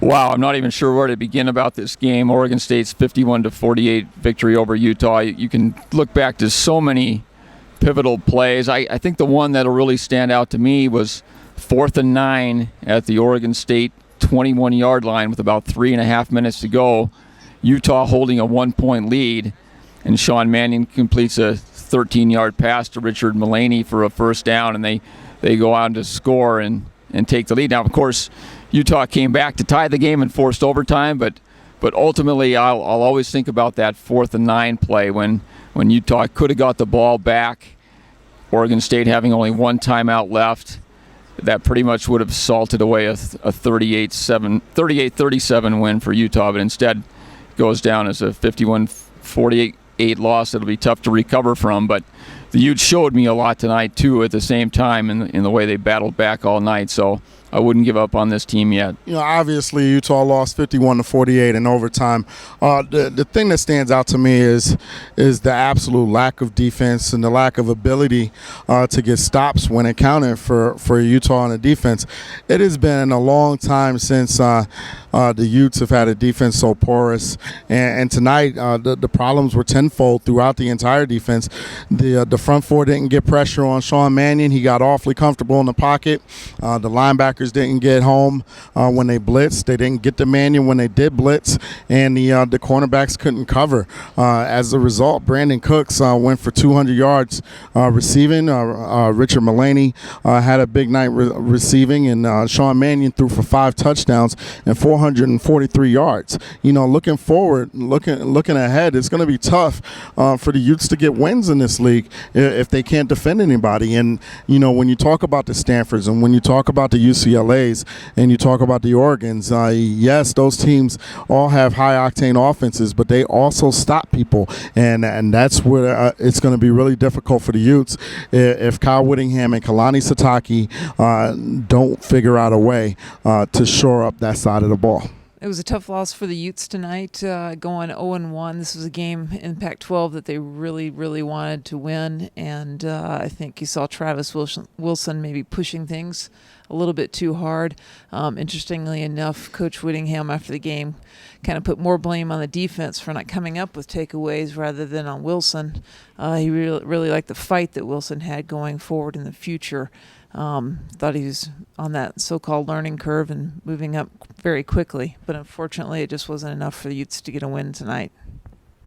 Wow, I'm not even sure where to begin about this game. Oregon State's 51-48 victory over Utah. You can look back to so many pivotal plays. I think the one that'll really stand out to me was 4th and 9 at the Oregon State 21-yard line with about 3.5 minutes to go. Utah holding a 1-point lead, and Sean Mannion completes a 13-yard pass to Richard Mullaney for a first down, and they go on to score and take the lead. Now, of course, Utah came back to tie the game and forced overtime, but ultimately I'll always think about that 4th and 9 play when Utah could have got the ball back. Oregon State having only one timeout left. That pretty much would have salted away a 38-37 win for Utah, but instead goes down as a 51-48 loss that'll be tough to recover from. But the Utes showed me a lot tonight, too, at the same time in the way they battled back all night. So I wouldn't give up on this team yet. Obviously Utah lost 51-48 in overtime. The thing that stands out to me is the absolute lack of defense and the lack of ability to get stops when it counted for Utah on the defense. It has been a long time since the Utes have had a defense so porous, and tonight the problems were tenfold throughout the entire defense. The front four didn't get pressure on Sean Mannion. He got awfully comfortable in the pocket. The linebackers didn't get home when they blitzed. They didn't get to Mannion when they did blitz, and the cornerbacks couldn't cover. As a result, Brandon Cooks went for 200 yards receiving. Richard Mullaney had a big night receiving, and Sean Mannion threw for 5 touchdowns and 443 yards. Looking forward, looking ahead, it's going to be tough for the Utes to get wins in this league if they can't defend anybody. And when you talk about the Stanfords and when you talk about the UCLAs and you talk about the Oregons, yes, those teams all have high-octane offenses, but they also stop people, and that's where it's going to be really difficult for the Utes if Kyle Whittingham and Kalani Sitake don't figure out a way to shore up that side of the ball. It was a tough loss for the Utes tonight, going 0-1. This was a game in Pac-12 that they really, really wanted to win, and I think you saw Travis Wilson maybe pushing things a little bit too hard. Interestingly enough, Coach Whittingham after the game kind of put more blame on the defense for not coming up with takeaways rather than on Wilson. He really liked the fight that Wilson had going forward in the future. Thought he was on that so-called learning curve and moving up very quickly, but unfortunately it just wasn't enough for the Utes to get a win tonight.